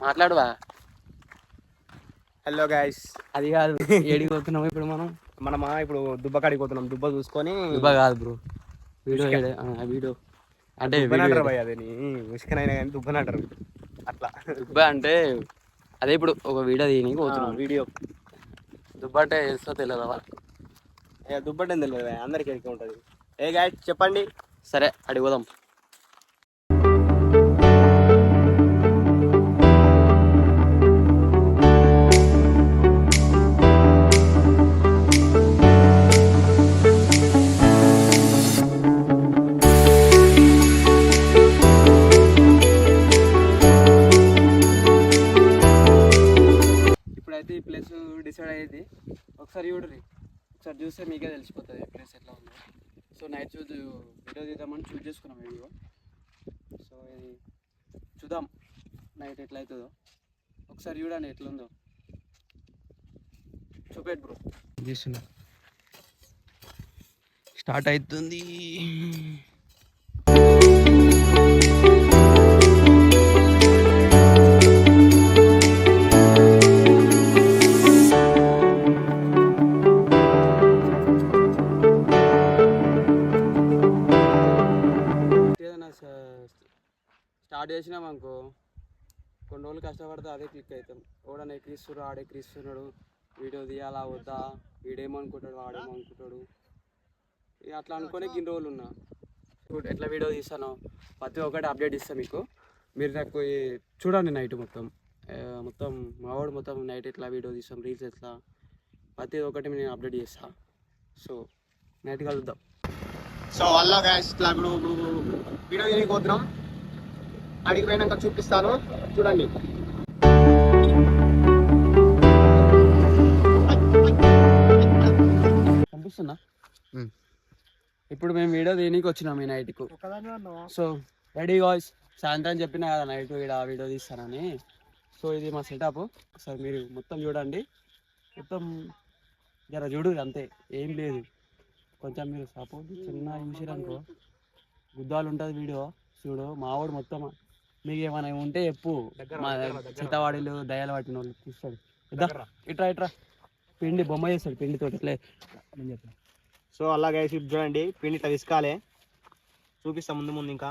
మాట్లాడువా. Hello guys, అది కాదు ఏడికి పోతున్నాము ఇప్పుడు మనమా ఇప్పుడు దుబ్బ కాడికి పోతున్నాం. దుబ్బ చూసుకొని దుబ్బ కాదు బ్రో, వీడియో వీడియో అంటే దుబ్బనంటారు భయ్, అదే ఉసుకనైనా కానీ దుబ్బనంటారు అట్లా. దుబ్బ అంటే అదే ఇప్పుడు ఒక వీడియో తీయడానికి పోతున్నాం. వీడియో దుబ్బ అంటే తెలుసో తెలియదా? దుబ్బ అంటే తెలియదు, అందరికి ఎక్కి ఉంటుంది. ఏ గైస్ చెప్పండి. సరే అడిగిపోదాం. ఇప్పుడైతే ఈ ప్లేస్ డిసైడ్ అయ్యేది. ఒకసారి చూడరి, ఒకసారి చూస్తే మీకే తెలిసిపోతుంది ప్లేస్ ఎట్లా ఉందో. సో నైట్ వీడియో తీద్దామని చూస్ చేసుకున్నాం వీడియో. సో ఇది చూద్దాం నైట్ ఎట్లా అవుతుందో. ఒకసారి చూడండి ఎట్లుందో. చూపెట్టు బ్రో. తీస్తున్నా, స్టార్ట్ అవుతుంది. స్టార్ట్ చేసినాం అనుకో, కొన్ని రోజులు కష్టపడితే అదే క్లిక్ అవుతాం. ఎవడన్నా ఎక్కిస్తున్నారు, ఆడే ఎక్కిస్తున్నాడు, వీడియో తీయాలా వద్దా, వీడేమనుకుంటాడు వాడేమనుకుంటాడు, ఇక అట్లా అనుకునే ఇన్ని రోజులు ఉన్నా. ఎట్లా వీడియో తీస్తానో ప్రతి ఒక్కటి అప్డేట్ ఇస్తాను మీకు. మీరు నాకు చూడండి నైట్ మొత్తం మావాడు మొత్తం నైట్ ఎట్లా వీడియో తీస్తాం, రీల్స్ ఎట్లా, ప్రతి ఒక్కటి నేను అప్డేట్ చేస్తాను. సో నైట్ కలుద్దాం. సో అలా గైస్, ఇట్లా ఇప్పుడు వీడియో తీయడానికి పోతున్నాం. అడిగి పోయినాక చూపిస్తాను, చూడండి. కనిపిస్తుందా? ఇప్పుడు మేము వీడియో తీయడానికి వచ్చినాం ఈ నైట్కు. సో రెడీ వాయిస్ సాయంత్రం చెప్పినా కదా నైట్ ఇక్కడ వీడియో తీస్తానని. సో ఇది మా సెటప్. ఒకసారి మీరు మొత్తం చూడండి, మొత్తం జర చూడు, అంతే, ఏం లేదు. కొంచెం మీరు సపోర్ట్ చిన్న చూసిరనుకో గుద్దాలు ఉంటుంది వీడియో. చూడు మావాడు మొత్తం, మీకు ఏమైనా ఉంటే చెప్పు, మా చిత్తవాడీలు దయాలు పట్టిన వాళ్ళు తీస్తాడు. ఇట్రా ఇట్రా పిండి బొమ్మ చేస్తాడు పిండితో ఇట్లే. సో అలాగే చూడండి, పిండి ఇట్లా విసుకాలే, చూపిస్తా ముందు ముందు. ఇంకా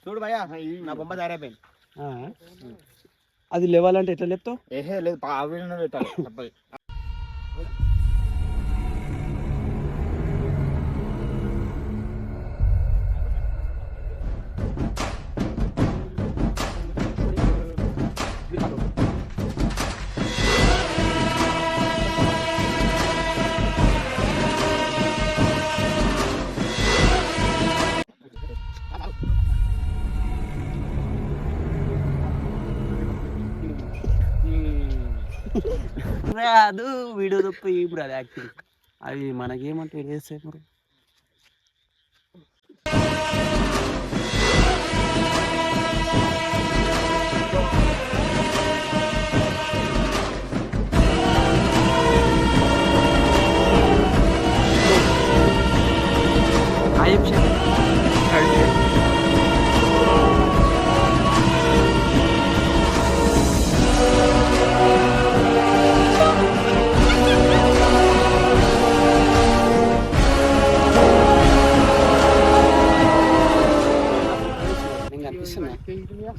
చూడు భయ్యా, నా బొమ్మ తయారైపోయింది. అది లేవాలంటే ఎట్లా లేపుతావు? ఏహే లేదు, పెట్టాలి. అది వీడియో తప్ప ఇప్పుడు అది యాక్టింగ్, అవి మనకేమంటే చేస్తే మరి.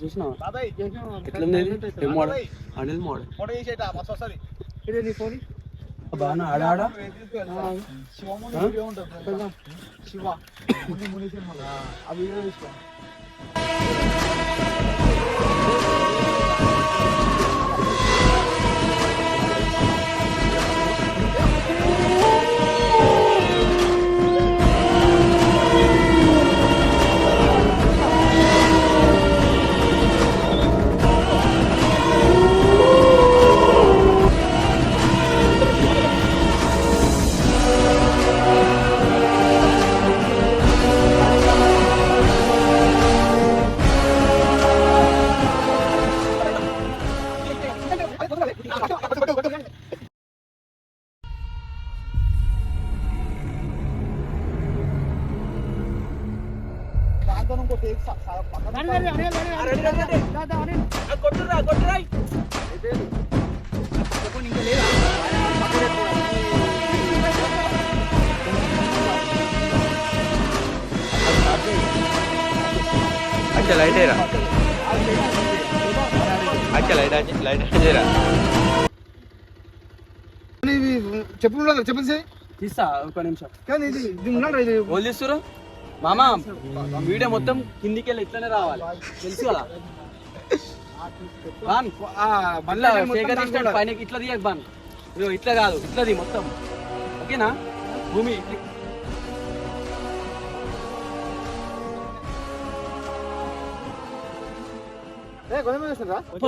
చూసినావా ఎట్లుంది? మోడల్ అనిల్ మోడల్ బాగా ఆడ శివ अच्छा लाइट है अच्छा लाइट है చెప్పు చెప్పండి తీస్తా ఒక నిమిషం కానీ ఇది ఉన్నాడు ఇది వాళ్ళు తీస్తురు మామ వీడియో మొత్తం కిందికి వెళ్ళి ఇట్లనే రావాలి తెలుసు కదా బాన్ మళ్ళా సేకరించాడు పైన ఇట్లా తీయకు బాన్ ఇదిగో ఇట్లా కాదు ఇట్లది మొత్తం ఓకేనా భూమి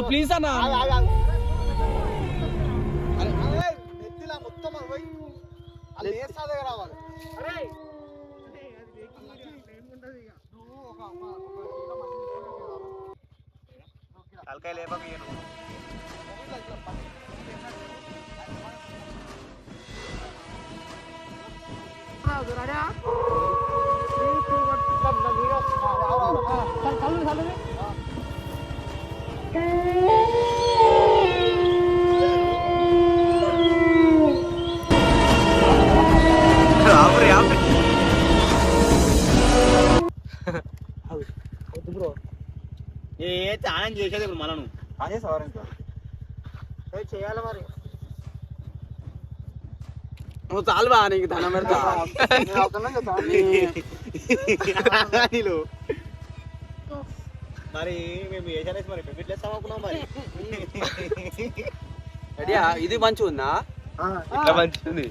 ప్లీజ్ అన్న మొత్తం రావాలి తలకాయ లేపక ఆనంద్ చేసేది ఇప్పుడు మనం అదే సవరం చేయాలి మరి నువ్వు చాలు బా నీకు ధనం పెడతా మరి మేము ఏజానేసి మరి పెట్టి అనుకున్నాం మరి రెడీయా ఇది మంచిగా ఉందా ఇట్లా మంచిగా ఉంది